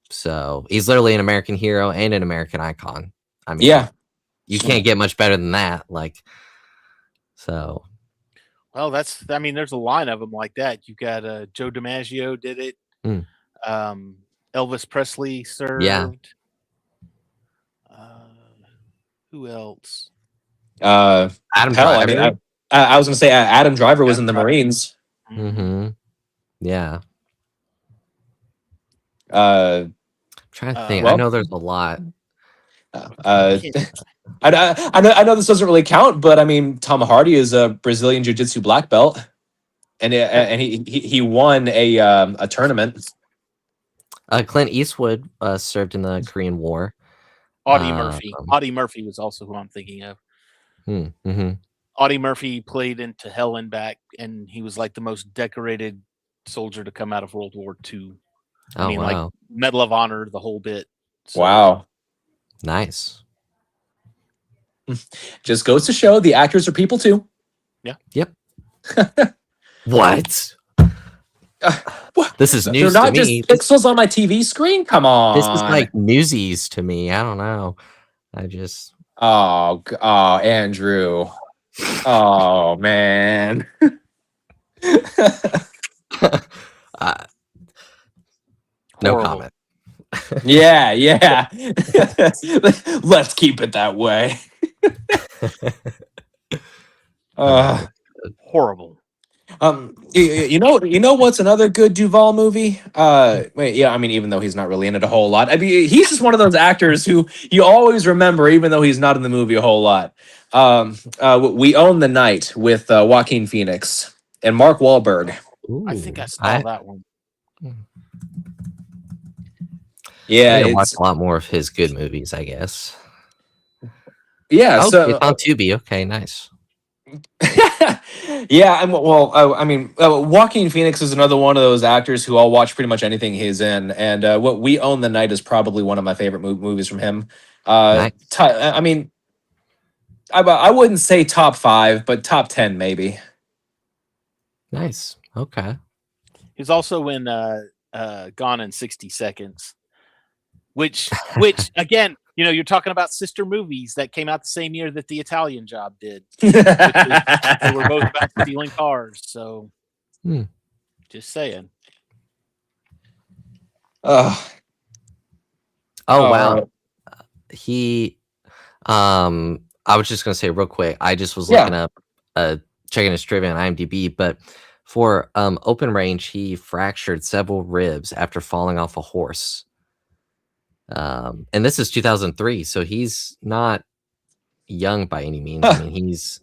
So he's literally an American hero and an American icon. I mean, Yeah. you can't get much better than that. Like, so Well, there's a line of them like that. You got Joe DiMaggio did it. Mm. Elvis Presley served. Yeah. Who else? Adam Hell, I Driver. mean, I was gonna say Adam Driver was in the Driver. Marines. Mm-hmm. Yeah. Uh, Trying to think. I well, know there's a lot. I know this doesn't really count, but I mean, Tom Hardy is a Brazilian Jiu-Jitsu black belt, and he won a tournament. Clint Eastwood served in the Korean War. Audie Murphy. Audie Murphy was also who I'm thinking of. Mm-hmm. Audie Murphy played into Hell and Back, and he was like the most decorated soldier to come out of World War II. Oh, wow. Like Medal of Honor, the whole bit. So, Wow. Nice. Just goes to show the actors are people too. Yeah. Yep. What? What? This is They're news not to just me. pixels on my TV screen. Come on. This is like newsies to me. I don't know. I just. Oh, Andrew. Oh man. No horrible. comment. Yeah. Let's keep it that way. Horrible. You know what's another good Duvall movie? Wait, yeah, I mean, even though he's not really in it a whole lot, I mean, he's just one of those actors who you always remember, even though he's not in the movie a whole lot. We Own the Night with Joaquin Phoenix and Mark Wahlberg. Ooh, I think I saw that one. Yeah, I need to watch it's a lot more of his good movies, I guess. yeah. Oh, So it's on Tubi. Okay, nice. yeah, Joaquin Phoenix is another one of those actors who I'll watch pretty much anything he's in, and what We Own the Night is probably one of my favorite movies from him. Nice. I mean, I wouldn't say top 5, but top 10 maybe. Nice. Okay. He's also in Gone in 60 Seconds, which again, you're talking about sister movies that came out the same year that The Italian Job did. They were both about stealing cars, so just saying. Oh wow. He I was just gonna say real quick, I just was looking up checking his trivia on IMDb, but for Open Range, he fractured several ribs after falling off a horse. And this is 2003, so he's not young by any means. I mean, he's.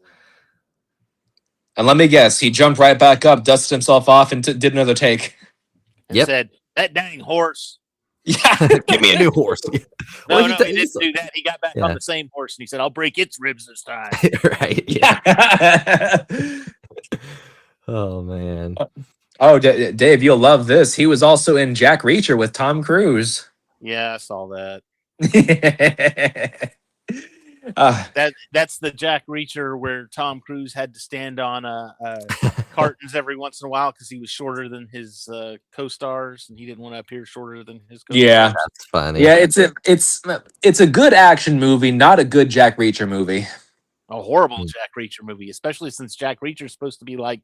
And let me guess, he jumped right back up, dusted himself off, and did another take. And said, "That dang horse." Yeah, give me a new horse. No, he didn't do that. He got back on the same horse and he said, "I'll break its ribs this time." Right. Yeah. Oh man. Oh, Dave, you'll love this. He was also in Jack Reacher with Tom Cruise. Yeah, I saw that. That's the Jack Reacher where Tom Cruise had to stand on cartons every once in a while because he was shorter than his co-stars and he didn't want to appear shorter than his co-stars. Yeah, that's funny. Yeah, it's a good action movie, not a good Jack Reacher movie. A horrible Jack Reacher movie, especially since Jack Reacher is supposed to be like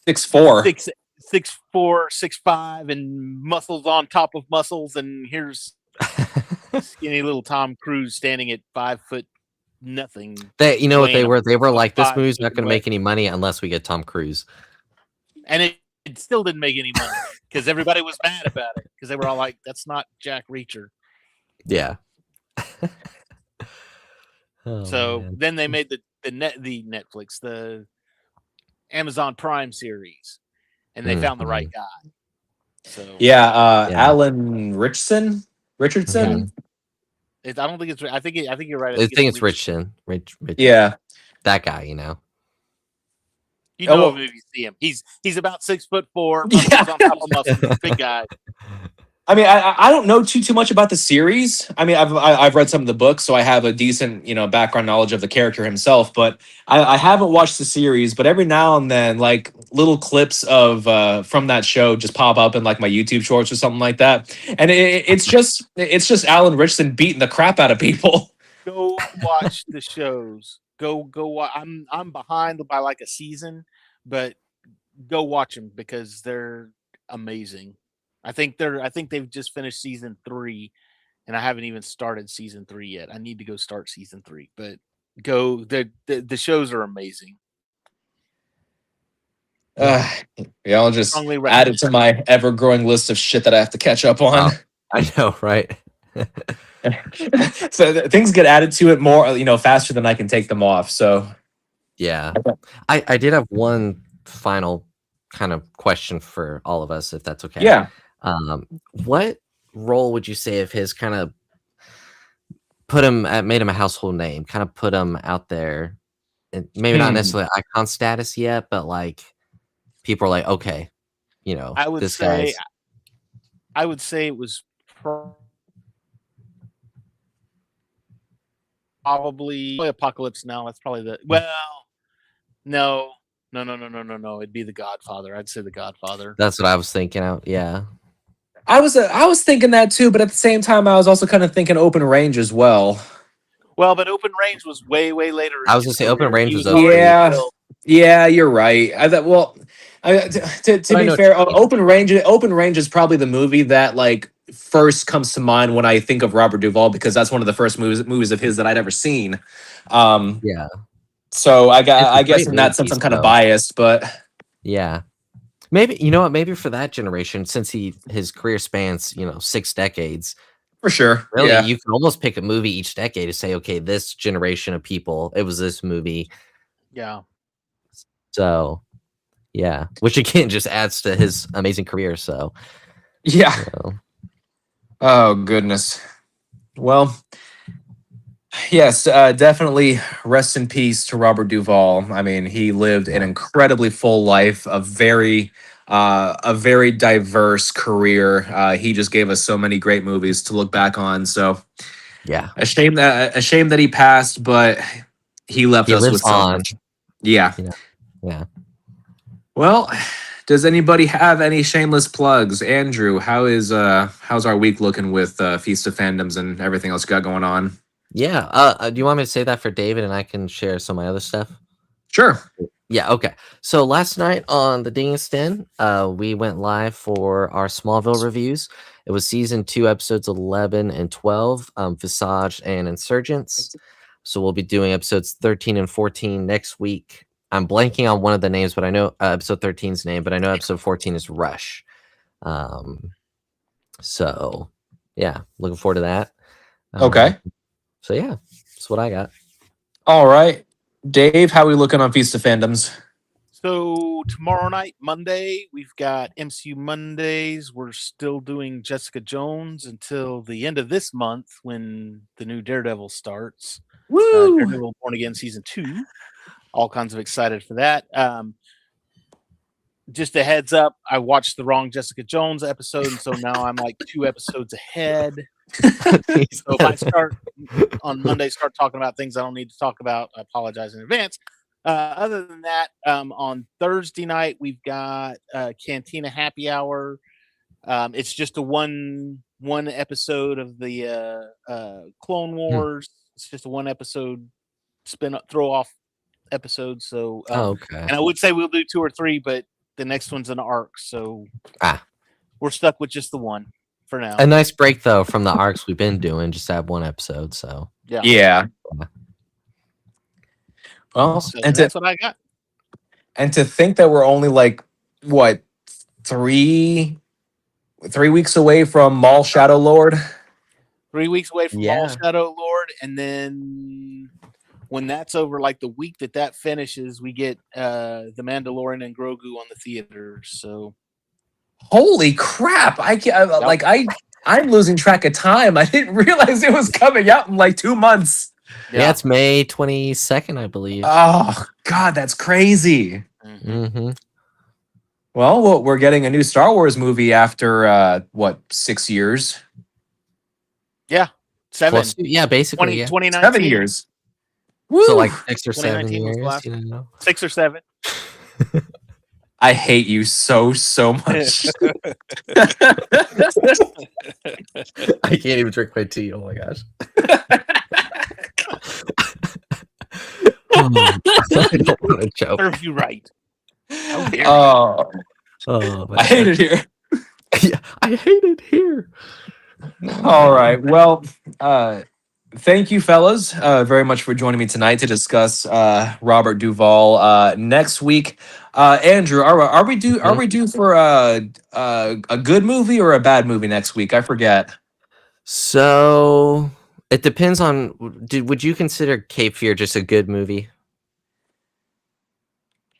6'4", 6'4", 6'5", and muscles on top of muscles, and here's Skinny little Tom Cruise standing at 5'0" You know what they weighing were? They were like, this 5 movie's not soaking going to wet. make any money unless we get Tom Cruise. And it still didn't make any money because everybody was mad about it because they were all like, "That's not Jack Reacher." Yeah. Oh, So man. then they made the Netflix, the Amazon Prime series, and they found the right guy. So Yeah, Yeah. Alan Richardson. Mhm. I don't think it's. I think you're right. I think it's Richardson. Yeah. That guy, you know. You Oh, know well- him if you see him. He's about 6'4", Yeah. muscles on top of muscles, big guy. I mean, I don't know too much about the series. I mean, I've read some of the books, so I have a decent background knowledge of the character himself. But I haven't watched the series. But every now and then, like little clips of from that show just pop up in like my YouTube shorts or something like that, and it's just Alan Richardson beating the crap out of people. Go watch the shows. Go watch. I'm behind by like a season, but go watch them because they're amazing. I think they've just finished season 3, and I haven't even started season 3 yet. I need to go start season 3, but go. The shows are amazing. Yeah, I'll just Strongly add recommend. it to my ever-growing list of shit that I have to catch up on. Oh. I know, right? So things get added to it more, faster than I can take them off. So Yeah. I did have one final kind of question for all of us, if that's okay. yeah. What role would you say of his kind of made him a household name, kind of put him out there, and maybe not necessarily icon status yet, but like people are like, okay, I would this say guy's it was probably Apocalypse Now. That's probably no. It'd be The Godfather. I'd say The Godfather. that's what I was thinking out. Yeah. I was thinking that too, but at the same time, I was also kind of thinking Open Range as well. Well, but Open Range was way later. I was gonna say Open Range was already Yeah. built. Yeah, you're right. To be fair, Open Range is probably the movie that like first comes to mind when I think of Robert Duvall, because that's one of the first movies of his that I'd ever seen. Yeah. So It's a I guess great in that movie, sense I'm kind of so- biased, but Yeah. Maybe you know what? Maybe for that generation, since his career spans 6 decades, for sure, really yeah. you can almost pick a movie each decade to say, okay, this generation of people, it was this movie. Yeah. So, yeah, which again just adds to his amazing career. So, Yeah. so, Oh goodness. Well, yes, definitely rest in peace to Robert Duvall. I mean, he lived an incredibly full life, a very diverse career. He just gave us so many great movies to look back on. So yeah, a shame that he passed, but he left he us lives with so on. much. Yeah. Yeah. Well, does anybody have any shameless plugs? Andrew, how's our week looking with Feast of Fandoms and everything else you got going on? Yeah. Do you want me to say that for David and I can share some of my other stuff? Sure. Yeah, okay. So last night on the Dingus Den, we went live for our Smallville reviews. It was season 2, episodes 11 and 12, Visage and Insurgents. So we'll be doing episodes 13 and 14 next week. I'm blanking on one of the names, but I know episode 13's name, but I know episode 14 is Rush. So yeah, looking forward to that. Okay. So yeah, that's what I got. All right. Dave, how are we looking on Feast of Fandoms? So tomorrow night, Monday, we've got MCU Mondays. We're still doing Jessica Jones until the end of this month when the new Daredevil starts. Woo! Daredevil Born Again season 2. All kinds of excited for that. Just a heads up, I watched the wrong Jessica Jones episode, and so now I'm like 2 episodes ahead. So if I start on Monday, start talking about things I don't need to talk about, I apologize in advance. Other than that, on Thursday night, we've got Cantina Happy Hour. It's just a one episode of the Clone Wars. It's just a 1 episode throw off episode. So, Okay. and I would say we'll do 2 or 3, but the next one's an arc. So Ah. we're stuck with just the one for now. A nice break though from the arcs we've been doing. Just have one episode, so Yeah. Well, So and that's what I got. to think that we're only like what 3 weeks away from Mall Shadow Lord. 3 weeks away from All Yeah. Shadow Lord, and then when that's over, like the week that finishes, we get the Mandalorian and Grogu on the theaters. So Holy crap! I can't, like I'm losing track of time. I didn't realize it was coming out in like 2 months. yeah, it's May 22nd, I believe. Oh God, that's crazy. Mm-hmm. Well, we're getting a new Star Wars movie after what 6 years? Yeah, 7. Plus, yeah, basically, yeah. 2019. 7 years. Woo! So like 6 or 7 2019 was the years, last you know. 6 or 7. I hate you so much. I can't even drink my tea. Oh my gosh. I don't want to choke. Serves you right. Oh, Oh, I hate it here. Yeah, I hate it here. All right. Well, thank you, fellas, very much for joining me tonight to discuss Robert Duvall. Next week, Andrew, are we due for a good movie or a bad movie next week? I forget. So it depends on. Would you consider Cape Fear just a good movie?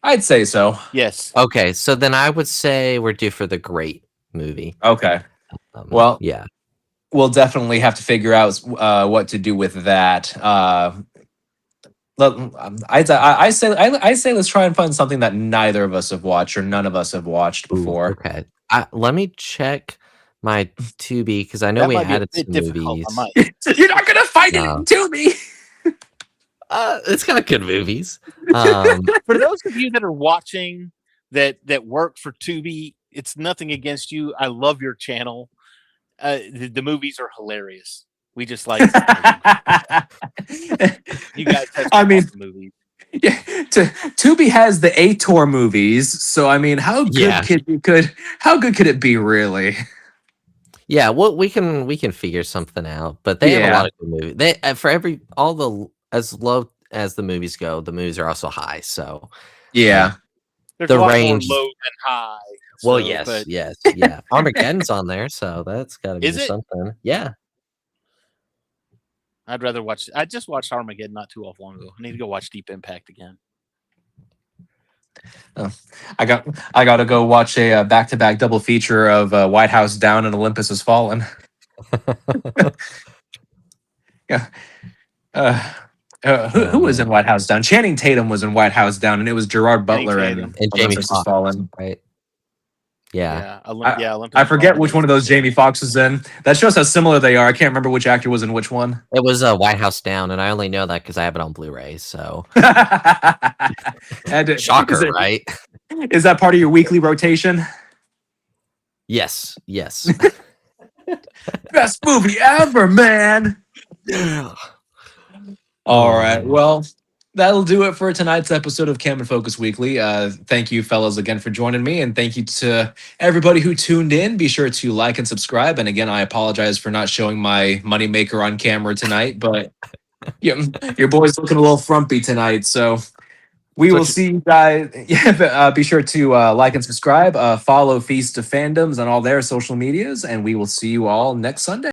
I'd say so. Yes. Okay, so then I would say we're due for the great movie. Okay. Well, yeah, we'll definitely have to figure out what to do with that. I say let's try and find something that neither of us have watched or none of us have watched before. Okay, let me check my Tubi because I know That we might be a added bit some difficult. movies. I might. You're not gonna find it No. in Tubi. It's got good movies. For those of you that are watching that work for Tubi, it's nothing against you. I love your channel. The movies are hilarious. We just like you guys. I mean, awesome movies. Yeah, Tubi has the Ator movies, so I mean, how good could it be, really? Yeah, well, we can figure something out, but they have a lot of good movies. They for as low as the movies go, the movies are also high. So yeah, There's the a lot range more low than high. well, so, yes, but yeah. Armageddon's on there, so that's got to be Is it? something. Yeah. I'd rather watch. I just watched Armageddon not too long ago. I need to go watch Deep Impact again. I got to go watch a back-to-back double feature of White House Down and Olympus Has Fallen. Yeah. Who was in White House Down? Channing Tatum was in White House Down, and it was Gerard Butler and Jamie Olympus Has Fallen. right? Yeah. Olympus I forget Fallen which one of those Jamie Foxx is in. That shows how similar they are. I can't remember which actor was in which one. It was White House Down, and I only know that because I have it on Blu-ray. So And, shocker, right? Is that part of your weekly rotation? Yes. Best movie ever, man. Yeah. All right. Well, that'll do it for tonight's episode of Cam and Focus Weekly. Thank you, fellas, again for joining me, and thank you to everybody who tuned in. Be sure to like and subscribe. And again, I apologize for not showing my moneymaker on camera tonight, but your boy's looking a little frumpy tonight, so we will see you guys. Be sure to like and subscribe. Follow Feast of Fandoms on all their social medias, and we will see you all next Sunday.